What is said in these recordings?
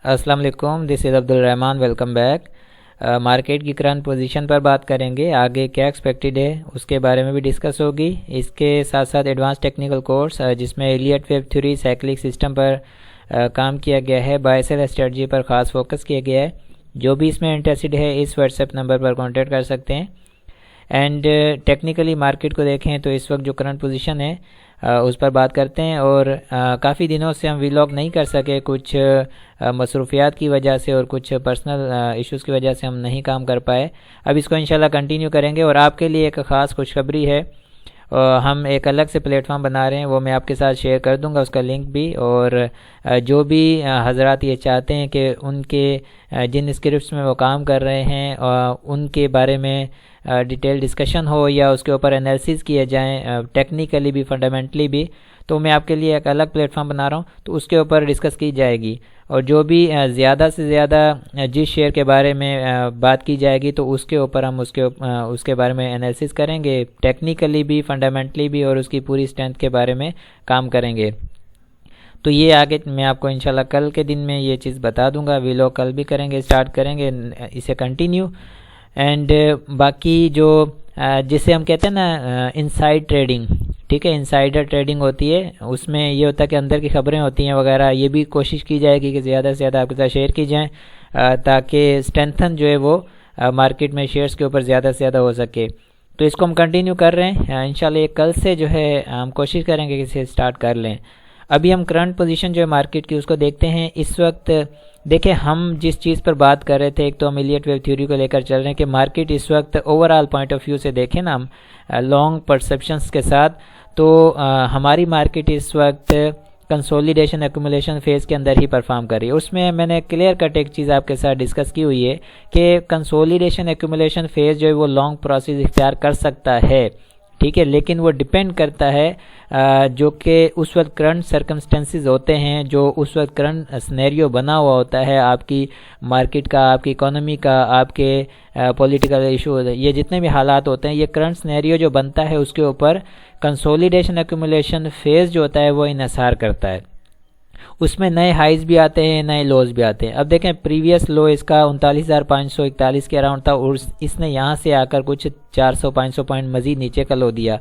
السلام علیکم، دس از Abdul Rahman, welcome back. Market کی کرنٹ پوزیشن پر بات کریں گے، آگے کیا ایکسپیکٹڈ ہے اس کے بارے میں بھی ڈسکس ہوگی۔ اس کے ساتھ ساتھ ایڈوانس ٹیکنیکل کورس جس میں elite web theory cyclic system پر کام کیا گیا ہے، بائی سیل اسٹریٹجی پر خاص فوکس کیا گیا ہے۔ جو بھی اس میں انٹرسٹڈ ہے اس واٹس ایپ نمبر پر کانٹیکٹ کر سکتے ہیں۔ اینڈ ٹیکنیکلی مارکیٹ کو دیکھیں تو اس وقت جو کرنٹ پوزیشن ہے اس پر بات کرتے ہیں، اور کافی دنوں سے ہم ویلاگ نہیں کر سکے، کچھ مصروفیات کی وجہ سے اور کچھ پرسنل ایشوز کی وجہ سے ہم نہیں کام کر پائے۔ اب اس کو انشاءاللہ کنٹینیو کریں گے، اور آپ کے لیے ایک خاص خوشخبری ہے، ہم ایک الگ سے پلیٹ فارم بنا رہے ہیں، وہ میں آپ کے ساتھ شیئر کر دوں گا اس کا لنک بھی۔ اور جو بھی حضرات یہ چاہتے ہیں کہ ان کے جن اسکرپٹس میں وہ کام کر رہے ہیں ان کے بارے میں ڈیٹیل ڈسکشن ہو یا اس کے اوپر انالیسز کیے جائیں، ٹیکنیکلی بھی فنڈامنٹلی بھی، تو میں آپ کے لیے ایک الگ پلیٹ فارم بنا رہا ہوں، تو اس کے اوپر ڈسکس کی جائے گی۔ اور جو بھی زیادہ سے زیادہ جس شیئر کے بارے میں بات کی جائے گی تو اس کے اوپر ہم اس کے بارے میں انالیسز کریں گے، ٹیکنیکلی بھی فنڈامنٹلی بھی، اور اس کی پوری اسٹرینتھ کے بارے میں کام کریں گے۔ تو یہ آگے میں آپ کو انشاءاللہ کل کے دن میں یہ چیز بتا دوں گا، ویلوگ کل بھی کریں گے، اسٹارٹ کریں گے اسے کنٹینیو۔ اینڈ باقی جو جسے ہم کہتے ہیں نا انسائڈ ٹریڈنگ، ٹھیک ہے، انسائڈر ٹریڈنگ ہوتی ہے، اس میں یہ ہوتا ہے کہ اندر کی خبریں ہوتی ہیں وغیرہ، یہ بھی کوشش کی جائے گی کہ زیادہ سے زیادہ آپ کے ساتھ شیئر کی جائیں تاکہ اسٹرینتھن جو ہے وہ مارکیٹ میں شیئرز کے اوپر زیادہ سے زیادہ ہو سکے۔ تو اس کو ہم کنٹینیو کر رہے ہیں، انشاءاللہ یہ کل سے جو ہے ہم کوشش کریں گے کہ اسے اسٹارٹ کر لیں۔ ابھی ہم کرنٹ پوزیشن جو ہے مارکیٹ کی اس کو دیکھتے ہیں۔ اس وقت دیکھیں ہم جس چیز پر بات کر رہے تھے، ایک تو ہم ایلیٹ ویب تھیوری کو لے کر چل رہے ہیں کہ مارکیٹ اس وقت overall point of view سے دیکھیں نا ہم لانگ پرسپشنز کے ساتھ، تو ہماری مارکیٹ اس وقت کنسولیڈیشن ایکومولیشن فیز کے اندر ہی پرفارم کر رہی ہے۔ اس میں نے کلیئر کٹ ایک چیز آپ کے ساتھ ڈسکس کی ہوئی ہے کہ کنسولیڈیشن ایکومولیشن فیز جو ہے وہ لانگ پروسیس اختیار کر سکتا ہے، ٹھیک ہے، لیکن وہ ڈیپینڈ کرتا ہے جو کہ اس وقت کرنٹ سرکمسٹنسز ہوتے ہیں، جو اس وقت کرنٹ سنیریو بنا ہوا ہوتا ہے آپ کی مارکیٹ کا، آپ کی اکانومی کا، آپ کے پولیٹیکل ایشو، یہ جتنے بھی حالات ہوتے ہیں، یہ کرنٹ سنیریو جو بنتا ہے اس کے اوپر کنسولیڈیشن ایکومولیشن فیز جو ہوتا ہے وہ انحصار کرتا ہے۔ اس میں نئے ہائیز بھی آتے ہیں، نئے لوز بھی آتے ہیں۔ اب دیکھیں پریویس لو اس کا 39,541 کے اراؤنڈ تھا، اور اس نے یہاں سے آ کر کچھ 400-500 پوائنٹ مزید نیچے کا لو دیا،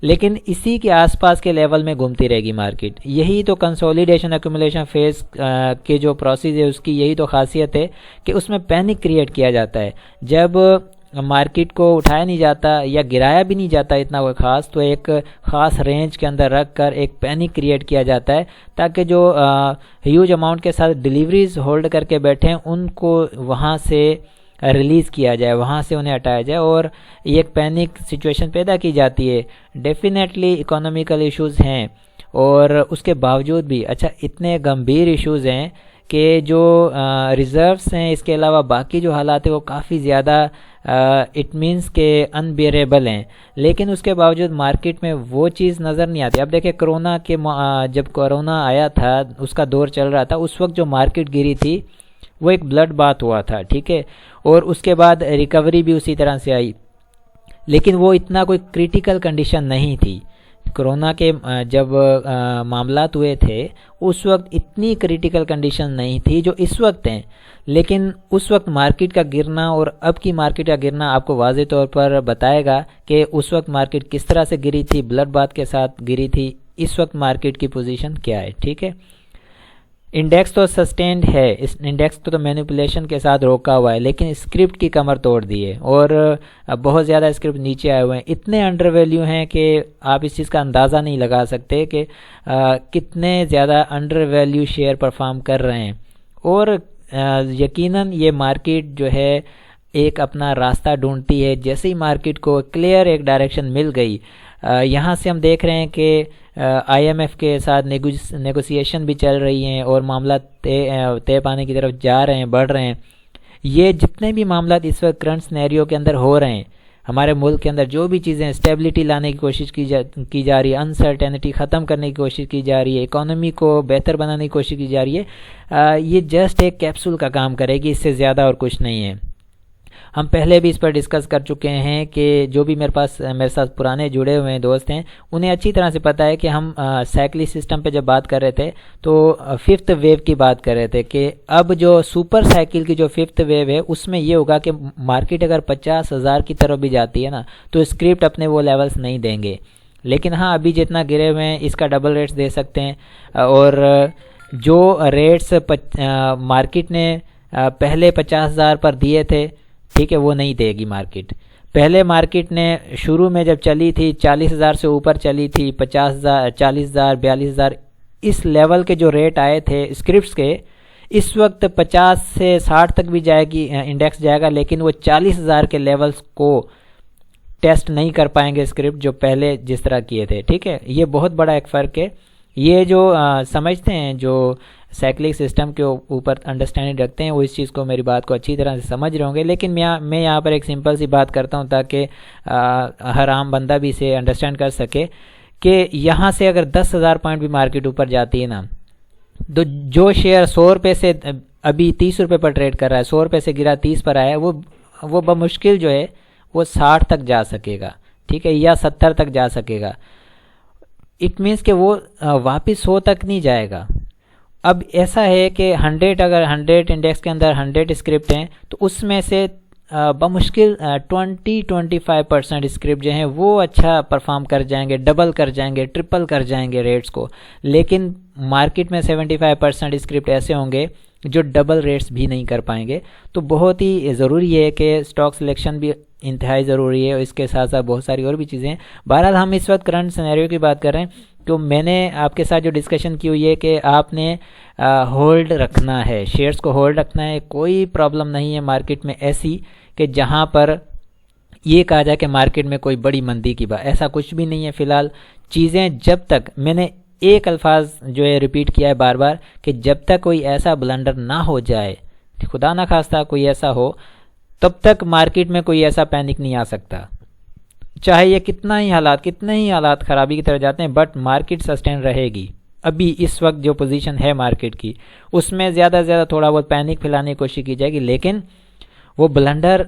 لیکن اسی کے آس پاس کے لیول میں گھومتی رہے گی مارکیٹ۔ یہی تو کنسولیڈیشن ایکومولیشن فیز کے جو پروسیس ہے اس کی یہی تو خاصیت ہے کہ اس میں پینک کریٹ کیا جاتا ہے۔ جب مارکیٹ کو اٹھایا نہیں جاتا یا گرایا بھی نہیں جاتا اتنا کوئی خاص، تو ایک خاص رینج کے اندر رکھ کر ایک پینک کریٹ کیا جاتا ہے تاکہ جو ہیوج اماؤنٹ کے ساتھ ڈیلیوریز ہولڈ کر کے بیٹھے ہیں ان کو وہاں سے ریلیز کیا جائے، وہاں سے انہیں ہٹایا جائے، اور یہ ایک پینک سچویشن پیدا کی جاتی ہے۔ ڈیفینیٹلی اکانومیکل ایشوز ہیں، اور اس کے باوجود بھی اچھا اتنے گمبھیر ایشوز ہیں کہ جو ریزروز ہیں، اس کے علاوہ باقی جو حالات ہیں وہ کافی زیادہ اٹ مینس کہ انبیئریبل ہیں، لیکن اس کے باوجود مارکیٹ میں وہ چیز نظر نہیں آتی۔ اب دیکھیں کرونا کے جب کرونا آیا تھا، اس کا دور چل رہا تھا، اس وقت جو مارکیٹ گری تھی وہ ایک بلڈ بات ہوا تھا، ٹھیک ہے، اور اس کے بعد ریکوری بھی اسی طرح سے آئی، لیکن وہ اتنا کوئی کریٹیکل کنڈیشن نہیں تھی۔ کرونا کے جب معاملات ہوئے تھے اس وقت اتنی کریٹیکل کنڈیشن نہیں تھی جو اس وقت ہیں، لیکن اس وقت مارکیٹ کا گرنا اور اب کی مارکیٹ کا گرنا آپ کو واضح طور پر بتائے گا کہ اس وقت مارکیٹ کس طرح سے گری تھی، بلڈ بات کے ساتھ گری تھی، اس وقت مارکیٹ کی پوزیشن کیا ہے، ٹھیک ہے۔ انڈیکس تو سسٹینڈ ہے، اس انڈیکس تو مینیپولیشن کے ساتھ روکا ہوا ہے، لیکن اسکرپٹ کی کمر توڑ دی ہے، اور بہت زیادہ اسکرپٹ نیچے آئے ہوئے ہیں، اتنے انڈر ویلیو ہیں کہ آپ اس چیز کا اندازہ نہیں لگا سکتے کہ کتنے زیادہ انڈر ویلیو شیئر پرفارم کر رہے ہیں۔ اور یقیناً یہ مارکیٹ جو ہے ایک اپنا راستہ ڈھونڈتی ہے، جیسے ہی مارکیٹ کو کلیئر ایک ڈائریکشن مل گئی۔ یہاں سے ہم دیکھ رہے ہیں کہ آئی ایم ایف کے ساتھ نیگوسیشن بھی چل رہی ہیں، اور معاملات طے پانے کی طرف جا رہے ہیں، بڑھ رہے ہیں۔ یہ جتنے بھی معاملات اس وقت کرنٹ سنیریو کے اندر ہو رہے ہیں، ہمارے ملک کے اندر جو بھی چیزیں اسٹیبلٹی لانے کی کوشش کی جا رہی ہے، انسرٹینٹی ختم کرنے کی کوشش کی جا رہی ہے، اکانومی کو بہتر بنانے کی کوشش کی جا رہی ہے، یہ جسٹ ایک کیپسول کا کام کرے گی، اس سے زیادہ اور کچھ نہیں ہے۔ ہم پہلے بھی اس پر ڈسکس کر چکے ہیں کہ جو بھی میرے ساتھ پرانے جڑے ہوئے دوست ہیں انہیں اچھی طرح سے پتہ ہے کہ ہم سائیکلی سسٹم پہ جب بات کر رہے تھے تو ففتھ ویو کی بات کر رہے تھے کہ اب جو سپر سائیکل کی جو ففتھ ویو ہے اس میں یہ ہوگا کہ مارکیٹ اگر 50,000 کی طرف بھی جاتی ہے نا تو اسکرپٹ اپنے وہ لیولز نہیں دیں گے، لیکن ہاں ابھی جتنا گرے ہوئے ہیں اس کا ڈبل ریٹس دے سکتے ہیں، اور جو ریٹس مارکیٹ نے پہلے 50,000 پر دیے تھے، ٹھیک ہے، وہ نہیں دے گی مارکیٹ۔ پہلے مارکیٹ نے شروع میں جب چلی تھی 40,000 سے اوپر چلی تھی، 50,000 40,000 42,000 اس لیول کے جو ریٹ آئے تھے اسکرپٹس کے، اس وقت 50 سے 60 تک بھی جائے گی انڈیکس جائے گا، لیکن وہ 40,000 کے لیولز کو ٹیسٹ نہیں کر پائیں گے اسکرپٹ جو پہلے جس طرح کیے تھے، ٹھیک ہے۔ یہ بہت بڑا ایک فرق ہے۔ یہ جو سمجھتے ہیں جو سائیکلک سسٹم کے اوپر انڈرسٹینڈنگ رکھتے ہیں وہ اس چیز کو میری بات کو اچھی طرح سے سمجھ رہے ہوں گے، لیکن میں یہاں پر ایک سمپل سی بات کرتا ہوں تاکہ ہر عام بندہ بھی اسے انڈرسٹینڈ کر سکے کہ یہاں سے اگر 10,000 پوائنٹ بھی مارکیٹ اوپر جاتی ہے نا تو جو شیئر 100 روپے سے ابھی 30 روپے پر ٹریڈ کر رہا ہے، 100 روپے سے گرا 30 پر آیا ہے، وہ بمشکل جو ہے وہ 60 تک جا سکے گا، ٹھیک ہے، یا 70 تک جا سکے گا۔ اٹ مینس کہ وہ واپس 100 تک نہیں جائے گا۔ اب ایسا ہے کہ 100 اگر 100 انڈیکس کے اندر 100 اسکرپٹ ہیں تو اس میں سے بمشکل 20-25% اسکرپٹ جو ہیں وہ اچھا پرفارم کر جائیں گے، ڈبل کر جائیں گے، ٹرپل کر جائیں گے ریٹس کو، لیکن مارکیٹ میں 75% اسکرپٹ ایسے ہوں گے جو ڈبل ریٹس بھی نہیں کر پائیں گے۔ تو بہت ہی ضروری ہے کہ اسٹاک سلیکشن بھی انتہائی ضروری ہے، اور اس کے ساتھ ساتھ بہت ساری اور بھی چیزیں ہیں۔ بہرحال ہم اس وقت کرنٹ سینیریو کی بات کر رہے ہیں، تو میں نے آپ کے ساتھ جو ڈسکشن کی ہوئی ہے کہ آپ نے ہولڈ رکھنا ہے، شیئرز کو ہولڈ رکھنا ہے۔ کوئی پرابلم نہیں ہے مارکیٹ میں ایسی کہ جہاں پر یہ کہا جائے کہ مارکیٹ میں کوئی بڑی مندی کی بات، ایسا کچھ بھی نہیں ہے۔ فی الحال چیزیں جب تک، میں نے ایک الفاظ جو ہے ریپیٹ کیا ہے بار بار کہ جب تک کوئی ایسا بلنڈر نہ ہو جائے، خدا نہ خواستہ کوئی ایسا ہو، تب تک مارکیٹ میں کوئی ایسا پینک نہیں آ سکتا، چاہے یہ کتنے ہی حالات خرابی کی طرف جاتے ہیں، بٹ مارکیٹ سسٹین رہے گی۔ ابھی اس وقت جو پوزیشن ہے مارکیٹ کی اس میں زیادہ سے زیادہ تھوڑا بہت پینک پھیلانے کی کوشش کی جائے گی، لیکن وہ بلنڈر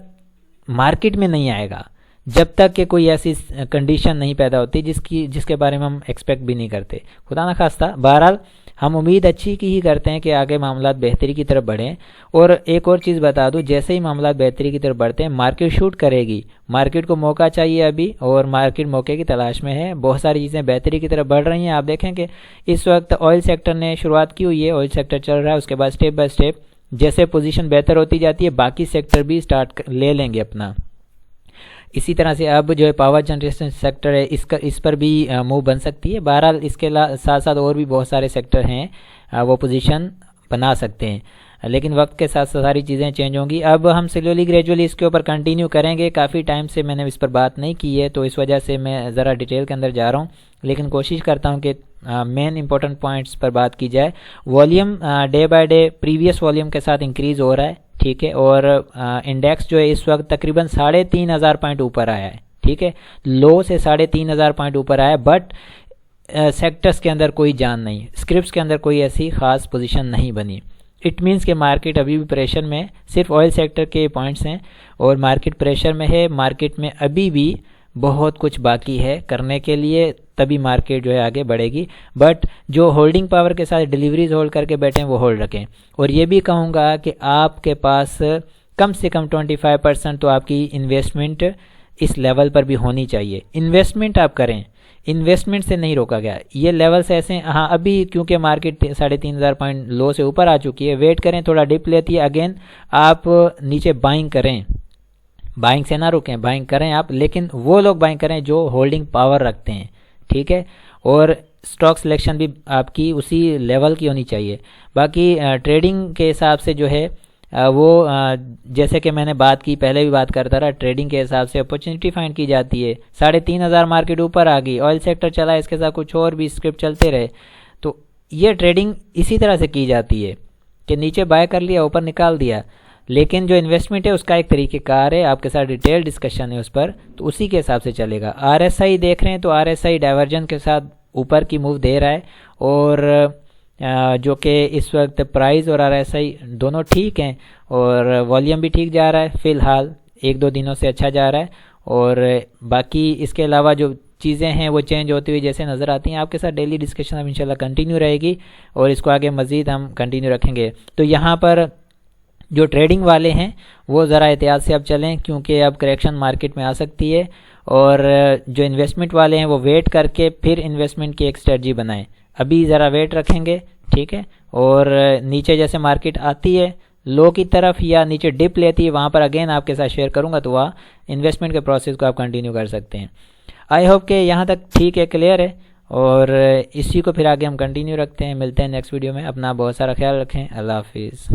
مارکیٹ میں نہیں آئے گا جب تک کہ کوئی ایسی کنڈیشن نہیں پیدا ہوتی جس کے بارے میں ہم ایکسپیکٹ بھی نہیں کرتے، خدا نہ خواستہ۔ بہرحال ہم امید اچھی کی ہی کرتے ہیں کہ آگے معاملات بہتری کی طرف بڑھیں۔ اور ایک اور چیز بتا دوں، جیسے ہی معاملات بہتری کی طرف بڑھتے ہیں مارکیٹ شوٹ کرے گی، مارکیٹ کو موقع چاہیے ابھی، اور مارکیٹ موقع کی تلاش میں ہے۔ بہت ساری چیزیں بہتری کی طرف بڑھ رہی ہیں۔ آپ دیکھیں کہ اس وقت آئل سیکٹر نے شروعات کی ہوئی ہے، آئل سیکٹر چل رہا ہے، اس کے بعد سٹیپ بائی سٹیپ جیسے پوزیشن بہتر ہوتی جاتی ہے باقی سیکٹر بھی سٹارٹ لے لیں گے اپنا۔ اسی طرح سے اب جو ہے پاور جنریشن سیکٹر ہے اس پر بھی موو بن سکتی ہے۔ بہرحال اس کے ساتھ ساتھ اور بھی بہت سارے سیکٹر ہیں وہ پوزیشن بنا سکتے ہیں، لیکن وقت کے ساتھ ساری چیزیں چینج ہوں گی۔ اب ہم سلولی گریجولی اس کے اوپر کنٹینیو کریں گے۔ کافی ٹائم سے میں نے اس پر بات نہیں کی ہے تو اس وجہ سے میں ذرا ڈیٹیل کے اندر جا رہا ہوں، لیکن کوشش کرتا ہوں کہ مین امپورٹنٹ پوائنٹس پر بات کی جائے۔ Volume day by day previous volume کے ساتھ انکریز ہو رہا ہے، ٹھیک ہے، اور انڈیکس جو ہے اس وقت تقریباً 3,500 پوائنٹ اوپر آیا ہے، ٹھیک ہے، لو سے 3,500 پوائنٹ اوپر آیا ہے، بٹ سیکٹرز کے اندر کوئی جان نہیں، اسکرپٹس کے اندر کوئی ایسی خاص پوزیشن نہیں بنی۔ اٹ مینس کہ مارکیٹ ابھی بھی پریشر میں، صرف آئل سیکٹر کے پوائنٹس ہیں اور مارکیٹ پریشر میں ہے۔ مارکیٹ میں ابھی بھی بہت کچھ باقی ہے کرنے کے لیے، تبھی مارکیٹ جو ہے آگے بڑھے گی۔ بٹ جو ہولڈنگ پاور کے ساتھ ڈیلیوریز ہولڈ کر کے بیٹھے ہیں وہ ہولڈ رکھیں، اور یہ بھی کہوں گا کہ آپ کے پاس کم سے کم 25% تو آپ کی انویسٹمنٹ اس لیول پر بھی ہونی چاہیے۔ انویسٹمنٹ آپ کریں، انویسٹمنٹ سے نہیں روکا گیا، یہ لیولس ایسے ہیں۔ ہاں ابھی کیونکہ مارکیٹ 3,500 پوائنٹ لو سے اوپر آ چکی ہے، ویٹ کریں، تھوڑا ڈپ لیتی ہے، اگین آپ نیچے بائنگ کریں، بائنگ سے نہ رکیں، بائنگ کریں آپ، لیکن وہ لوگ بائنگ کریں جو ہولڈنگ پاور رکھتے ہیں، ٹھیک ہے، اور اسٹاک سلیکشن بھی آپ کی اسی لیول کی ہونی چاہیے۔ باقی ٹریڈنگ کے حساب سے جو ہے وہ جیسے کہ میں نے بات کی، پہلے بھی بات کرتا رہا، ٹریڈنگ کے حساب سے اپرچونٹی فائنڈ کی جاتی ہے۔ 3,500 مارکیٹ اوپر آ گئی، آئل سیکٹر چلا، اس کے ساتھ کچھ اور بھی اسکرپٹ چلتے رہے، تو یہ ٹریڈنگ اسی طرح سے کی جاتی ہے کہ نیچے بائی کر لیا، اوپر نکال دیا، لیکن جو انویسٹمنٹ ہے اس کا ایک طریقہ کار ہے، آپ کے ساتھ ڈیٹیل ڈسکشن ہے اس پر، تو اسی کے حساب سے چلے گا۔ آر ایس آئی دیکھ رہے ہیں تو آر ایس آئی ڈائیورجن کے ساتھ اوپر کی موو دے رہا ہے، اور جو کہ اس وقت پرائز اور آر ایس آئی دونوں ٹھیک ہیں، اور والیوم بھی ٹھیک جا رہا ہے فی الحال۔ 1 2 دنوں سے اچھا جا رہا ہے، اور باقی اس کے علاوہ جو چیزیں ہیں وہ چینج ہوتی ہوئی جیسے نظر آتی ہیں، آپ کے ساتھ ڈیلی ڈسکشن اب انشاءاللہ کنٹینیو رہے گی، اور اس کو آگے مزید ہم کنٹینیو رکھیں گے۔ تو یہاں پر جو ٹریڈنگ والے ہیں وہ ذرا احتیاط سے اب چلیں، کیونکہ اب کریکشن مارکیٹ میں آ سکتی ہے، اور جو انویسٹمنٹ والے ہیں وہ ویٹ کر کے پھر انویسٹمنٹ کی ایک اسٹریٹجی بنائیں۔ ابھی ذرا ویٹ رکھیں گے، ٹھیک ہے، اور نیچے جیسے مارکیٹ آتی ہے لو کی طرف یا نیچے ڈپ لیتی ہے، وہاں پر اگین آپ کے ساتھ شیئر کروں گا، تو وہاں انویسٹمنٹ کے پروسیس کو آپ کنٹینیو کر سکتے ہیں۔ آئی ہوپ کہ یہاں تک ٹھیک ہے، کلیئر ہے، اور اسی کو پھر آگے ہم کنٹینیو رکھتے ہیں۔ ملتے ہیں نیکسٹ ویڈیو میں، اپنا بہت سارا خیال رکھیں، اللہ حافظ۔